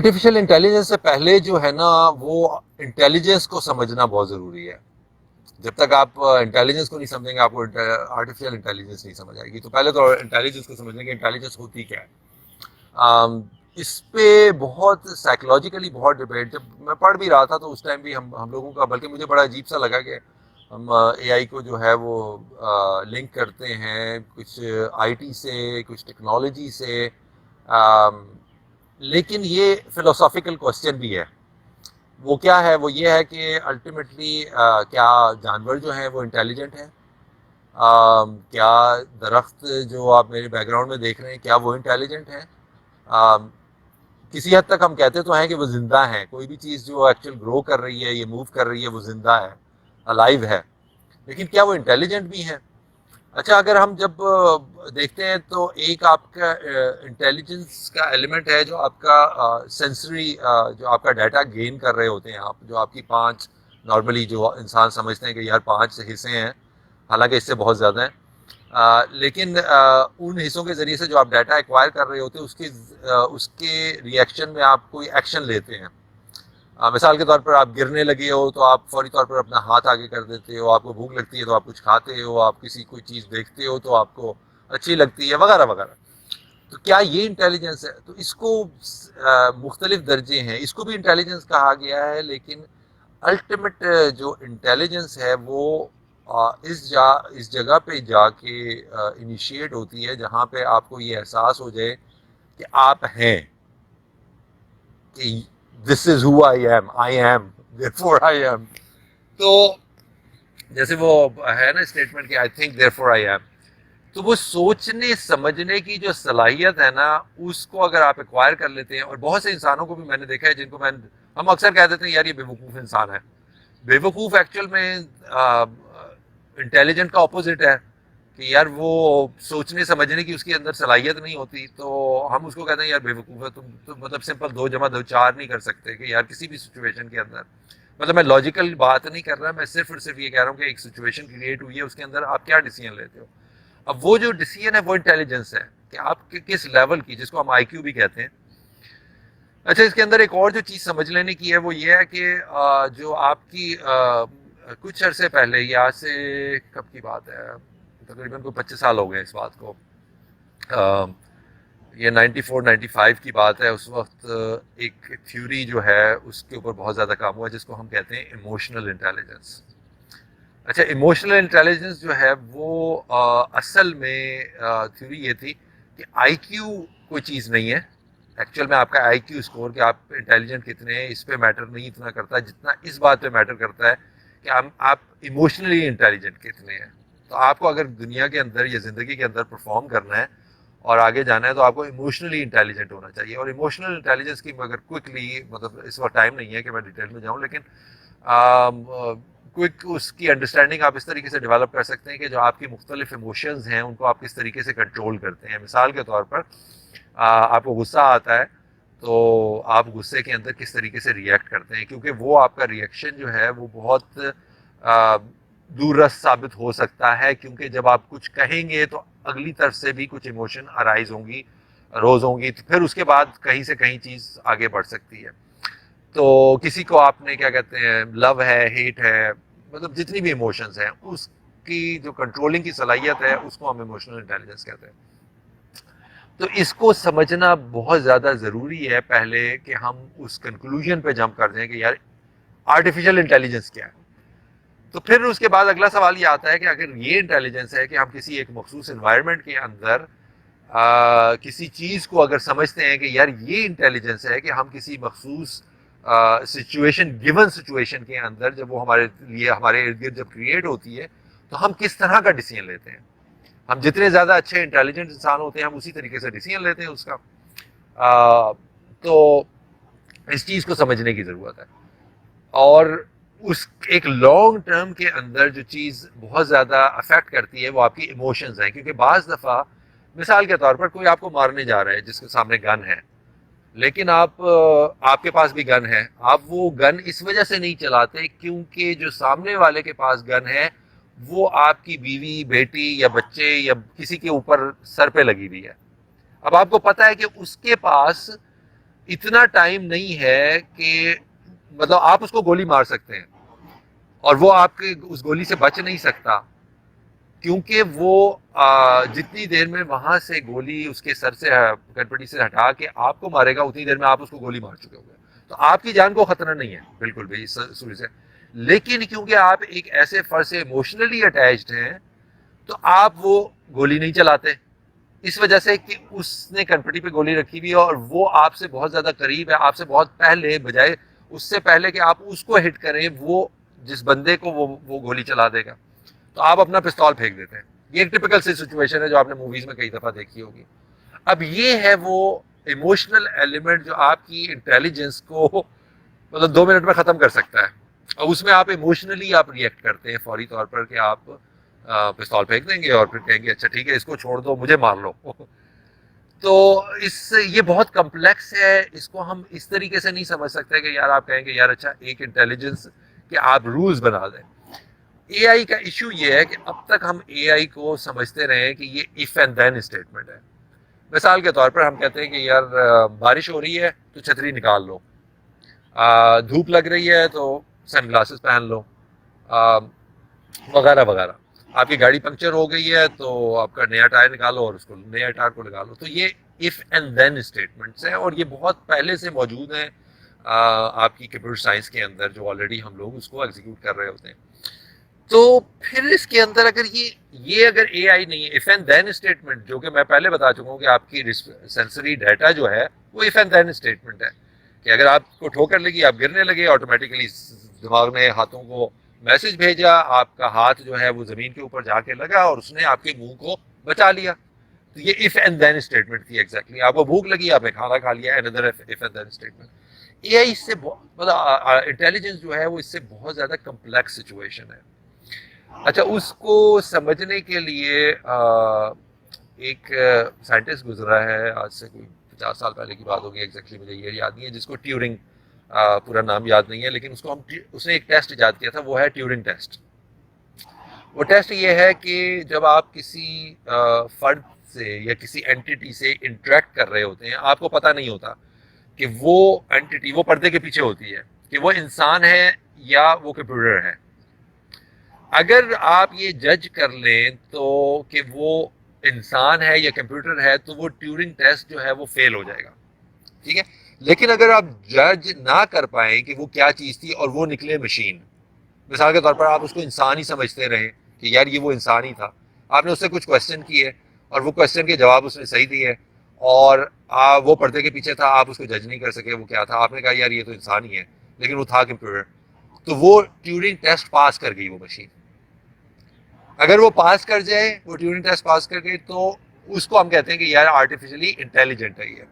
Artificial intelligence سے پہلے جو ہے نا وہ انٹیلیجنس کو سمجھنا بہت ضروری ہے. جب تک آپ انٹیلیجنس کو نہیں سمجھیں گے آپ کو آرٹیفیشیل انٹیلیجنس نہیں سمجھ آئے گی. تو پہلے تو انٹیلیجنس کو سمجھنے کی انٹیلیجنس ہوتی کیا ہے. اس پہ بہت سائیکولوجیکلی بہت ڈبیٹ جب میں پڑھ بھی رہا تھا تو اس ٹائم بھی ہم لوگوں کا, بلکہ مجھے بڑا عجیب سا لگا کہ ہم اے آئی کو جو ہے وہ لنک کرتے ہیں کچھ آئی ٹی سے, کچھ ٹیکنالوجی سے, لیکن یہ فلوسافیکل کوسچن بھی ہے. وہ کیا ہے, وہ یہ ہے کہ الٹیمیٹلی کیا جانور جو ہیں وہ انٹیلیجنٹ ہیں, کیا درخت جو آپ میرے بیک گراؤنڈ میں دیکھ رہے ہیں کیا وہ انٹیلیجنٹ ہیں. کسی حد تک ہم کہتے تو ہیں کہ وہ زندہ ہیں, کوئی بھی چیز جو ایکچوئل گرو کر رہی ہے, یہ موو کر رہی ہے, وہ زندہ ہے, الائیو ہے, لیکن کیا وہ انٹیلیجنٹ بھی ہیں. اچھا, اگر ہم جب دیکھتے ہیں تو ایک آپ کا انٹیلیجنس کا ایلیمنٹ ہے جو آپ کا سینسری, جو آپ کا ڈیٹا گین کر رہے ہوتے ہیں آپ, جو آپ کی 5 نارملی جو انسان سمجھتے ہیں کہ یار 5 حصے ہیں, حالانکہ اس سے بہت زیادہ ہیں, لیکن ان حصوں کے ذریعے سے جو آپ ڈیٹا ایکوائر کر رہے ہوتے ہیں اس کے ری ایکشن میں آپ کوئی ایکشن لیتے ہیں. مثال کے طور پر آپ گرنے لگے ہو تو آپ فوری طور پر اپنا ہاتھ آگے کر دیتے ہو, آپ کو بھوک لگتی ہے تو آپ کچھ کھاتے ہو, آپ کسی کوئی چیز دیکھتے ہو تو آپ کو اچھی لگتی ہے, وغیرہ وغیرہ. تو کیا یہ انٹیلیجنس ہے؟ تو اس کو مختلف درجے ہیں, اس کو بھی انٹیلیجنس کہا گیا ہے, لیکن الٹیمیٹ جو انٹیلیجنس ہے وہ اس جگہ پہ جا کے انیشیٹ ہوتی ہے جہاں پہ آپ کو یہ احساس ہو جائے کہ آپ ہیں, کہ this is who I am, therefore I am. تو جیسے وہ ہے نا اسٹیٹمنٹ کہ I think therefore I am, تو وہ سوچنے سمجھنے کی جو صلاحیت ہے نا اس کو اگر آپ ایکوائر کر لیتے ہیں, اور بہت سے انسانوں کو بھی میں نے دیکھا ہے جن کو ہم اکثر کہہ دیتے ہیں یار یہ بے وقوف انسان ہے. بے وقوف ایکچوئل میں انٹیلیجنٹ کا اپوزٹ ہے, کہ یار وہ سوچنے سمجھنے کی اس کے اندر صلاحیت نہیں ہوتی, تو ہم اس کو کہتے ہیں یار بے وقوف ہے, تم مطلب سمپل 2 + 2 4 نہیں کر سکتے, کہ یار کسی بھی سچویشن کے اندر, مطلب میں لاجیکل بات نہیں کر رہا, میں صرف اور صرف یہ کہہ رہا ہوں کہ ایک سچویشن کریٹ ہوئی ہے, اس کے اندر آپ کیا ڈیسیژن لیتے ہو. اب وہ جو ڈیسیژن ہے وہ انٹیلیجنس ہے, کہ آپ کس لیول کی, جس کو ہم آئی کیو بھی کہتے ہیں. اچھا, اس کے اندر ایک اور جو چیز سمجھ لینے کی ہے وہ یہ ہے کہ جو آپ کی کچھ عرصے پہلے, یہ آج سے کب کی بات ہے, تقریباً کوئی 25 سال ہو گئے اس بات کو, یہ 94-95 کی بات ہے. اس وقت ایک تھیوری جو ہے اس کے اوپر بہت زیادہ کام ہوا جس کو ہم کہتے ہیں ایموشنل انٹیلیجنس. اچھا, ایموشنل انٹیلیجنس جو ہے وہ اصل میں تھیوری یہ تھی کہ آئی کیو کوئی چیز نہیں ہے. ایکچوئل میں آپ کا آئی کیو اسکور, کہ آپ انٹیلیجنٹ کتنے ہیں, اس پہ میٹر نہیں اتنا کرتا جتنا اس بات پہ میٹر کرتا ہے کہ آپ ایموشنلی انٹیلیجنٹ کتنے ہیں. تو آپ کو اگر دنیا کے اندر یا زندگی کے اندر پرفارم کرنا ہے اور آگے جانا ہے تو آپ کو ایموشنلی انٹیلیجنٹ ہونا چاہیے. اور ایموشنل انٹیلیجنس کی اگر کوئکلی, مطلب اس وقت ٹائم نہیں ہے کہ میں ڈیٹیل میں جاؤں, لیکن کوئک اس کی انڈرسٹینڈنگ آپ اس طریقے سے ڈیولپ کر سکتے ہیں کہ جو آپ کی مختلف ایموشنز ہیں ان کو آپ کس طریقے سے کنٹرول کرتے ہیں. مثال کے طور پر آپ کو غصہ آتا ہے تو آپ غصے کے اندر کس طریقے سے ریئیکٹ کرتے ہیں, کیونکہ وہ آپ کا ریئیکشن جو ہے وہ بہت دور رس ثابت ہو سکتا ہے, کیونکہ جب آپ کچھ کہیں گے تو اگلی طرف سے بھی کچھ ایموشن ارائز ہوں گی, روز ہوں گی, تو پھر اس کے بعد کہیں سے کہیں چیز آگے بڑھ سکتی ہے. تو کسی کو آپ نے کیا کہتے ہیں, لو ہے, ہیٹ ہے, مطلب جتنی بھی ایموشنز ہیں اس کی جو کنٹرولنگ کی صلاحیت ہے اس کو ہم ایموشنل انٹیلیجنس کہتے ہیں. تو اس کو سمجھنا بہت زیادہ ضروری ہے پہلے کہ ہم اس کنکلوژن پہ جمپ کر دیں کہ یار آرٹیفیشیل انٹیلیجنس کیا ہے. تو پھر اس کے بعد اگلا سوال یہ آتا ہے کہ اگر یہ انٹیلیجنس ہے کہ ہم کسی ایک مخصوص انوائرمنٹ کے اندر کسی چیز کو اگر سمجھتے ہیں کہ یار یہ انٹیلیجنس ہے کہ ہم کسی مخصوص سچویشن, گیون سچویشن کے اندر جب وہ ہمارے لیے ہمارے ارد گرد جب کریٹ ہوتی ہے تو ہم کس طرح کا ڈیسیژن لیتے ہیں. ہم جتنے زیادہ اچھے انٹیلیجنٹ انسان ہوتے ہیں ہم اسی طریقے سے ڈیسیژن لیتے ہیں اس کا. تو اس چیز کو سمجھنے کی ضرورت ہے. اور اس ایک لانگ ٹرم کے اندر جو چیز بہت زیادہ افیکٹ کرتی ہے وہ آپ کی ایموشنز ہیں, کیونکہ بعض دفعہ مثال کے طور پر کوئی آپ کو مارنے جا رہا ہے جس کے سامنے گن ہے, لیکن آپ کے پاس بھی گن ہے, آپ وہ گن اس وجہ سے نہیں چلاتے کیونکہ جو سامنے والے کے پاس گن ہے وہ آپ کی بیوی, بیٹی یا بچے یا کسی کے اوپر سر پہ لگی ہوئی ہے. اب آپ کو پتا ہے کہ اس کے پاس اتنا ٹائم نہیں ہے کہ مطلب آپ اس کو گولی مار سکتے ہیں اور وہ آپ کے اس گولی سے بچ نہیں سکتا، کیونکہ وہ جتنی دیر میں وہاں سے گولی اس کے سر سے کنپٹی سے ہٹا کے آپ کو مارے گا، اتنی دیر میں آپ اس کو گولی مار چکے ہو گے. تو آپ کی جان کو خطرہ نہیں ہے بالکل بھی اس سوری سے. لیکن کیونکہ آپ ایک ایسے فرد سے ایموشنلی اٹیچڈ ہیں تو آپ وہ گولی نہیں چلاتے، اس وجہ سے کہ اس نے کنپٹی پہ گولی رکھی ہوئی ہے اور وہ آپ سے بہت زیادہ قریب ہے، آپ سے بہت پہلے، بجائے اس سے پہلے کہ آپ اس کو ہٹ کریں، وہ جس بندے کو وہ گولی چلا دے گا، تو آپ اپنا پستول پھینک دیتے ہیں. یہ ایک ٹپیکل سی سچویشن ہے جو آپ نے موویز میں کئی دفعہ دیکھی ہوگی. اب یہ ہے وہ ایموشنل ایلیمنٹ جو آپ کی انٹیلیجنس کو مطلب 2 منٹ میں ختم کر سکتا ہے، اور اس میں آپ ایموشنلی آپ ریئیکٹ کرتے ہیں فوری طور پر کہ آپ پستول پھینک دیں گے اور پھر کہیں گے اچھا ٹھیک ہے اس کو چھوڑ دو، مجھے مار لو. تو یہ بہت کمپلیکس ہے، اس کو ہم اس طریقے سے نہیں سمجھ سکتے کہ یار آپ کہیں گے یار اچھا ایک انٹیلیجنس کہ آپ رولز بنا دیں. اے آئی کا ایشو یہ ہے کہ اب تک ہم اے آئی کو سمجھتے رہے ہیں کہ یہ اف اینڈ دین اسٹیٹمنٹ ہے. مثال کے طور پر ہم کہتے ہیں کہ یار بارش ہو رہی ہے تو چھتری نکال لو، دھوپ لگ رہی ہے تو سن گلاسز پہن لو، وغیرہ وغیرہ. آپ کی گاڑی پنکچر ہو گئی ہے تو آپ کا نیا ٹائر نکالو اور اس کو نیا ٹائر کو لگا لو. تو یہ اف اینڈ دین اسٹیٹمنٹس ہیں اور یہ بہت پہلے سے موجود ہیں آپ کی کمپیوٹر سائنس کے اندر، جو آلریڈی ہم لوگ اس کو ایگزیکیوٹ کر رہے ہوتے ہیں. تو پھر اس کے اندر اگر یہ اگر اے آئی نہیں ہے، اف اینڈ دین اسٹیٹمنٹ جو کہ میں پہلے بتا چکا ہوں کہ آپ کی سینسری ڈیٹا جو ہے وہ اف اینڈ دین اسٹیٹمنٹ ہے کہ اگر آپ کو ٹھوکر لگی، آپ گرنے لگے، آٹومیٹکلی دماغ نے ہاتھوں کو میسج بھیجا، آپ کا ہاتھ جو ہے وہ زمین کے اوپر جا کے لگا اور اس نے آپ کے منہ کو بچا لیا. تو یہ اف اینڈ دین اسٹیٹمنٹ تھی ایگزیکٹلی. آپ کو بھوک لگی، آپ نے کھانا کھا لیا، اف اینڈ دین اسٹیٹمنٹ. اے آئی اس سے مطلب انٹیلیجنس جو ہے وہ اس سے بہت زیادہ کمپلیکس سچویشن ہے. اچھا، اس کو سمجھنے کے لیے ایک سائنٹسٹ گزرا ہے آج سے کوئی 50 سال پہلے کی بات ہوگی، ایگزیکٹلی مجھے یہ یاد نہیں ہے، جس کو ٹیورنگ، پورا نام یاد نہیں ہے لیکن اس کو اس نے ایک ٹیسٹ ایجاد کیا تھا، وہ ہے ٹیورنگ ٹیسٹ. وہ ٹیسٹ یہ ہے کہ جب آپ کسی فرد سے یا کسی اینٹی سے انٹریکٹ کر رہے ہوتے ہیں، آپ کو پتہ نہیں ہوتا کہ وہ اینٹی وہ پردے کے پیچھے ہوتی ہے، کہ وہ انسان ہے یا وہ کمپیوٹر ہے. اگر آپ یہ جج کر لیں تو کہ وہ انسان ہے یا کمپیوٹر ہے تو وہ ٹیورنگ ٹیسٹ جو ہے وہ فیل ہو جائے گا، ٹھیک ہے. لیکن اگر آپ جج نہ کر پائیں کہ وہ کیا چیز تھی اور وہ نکلے مشین، مثال کے طور پر آپ اس کو انسان ہی سمجھتے رہیں کہ یار یہ وہ انسان ہی تھا، آپ نے اس سے کچھ کوشچن کیے اور وہ کوشچن کے جواب اس نے صحیح دیے اور وہ پردے کے پیچھے تھا، آپ اس کو جج نہیں کر سکے وہ کیا تھا، آپ نے کہا یار یہ تو انسان ہی ہے لیکن وہ تھا کمپیوٹر، تو وہ ٹیورنگ ٹیسٹ پاس کر گئی وہ مشین. اگر وہ پاس کر جائے، وہ ٹیورنگ ٹیسٹ پاس کر گئی، تو اس کو ہم کہتے ہیں کہ یار آرٹیفیشلی انٹیلیجنٹ ہے یہ.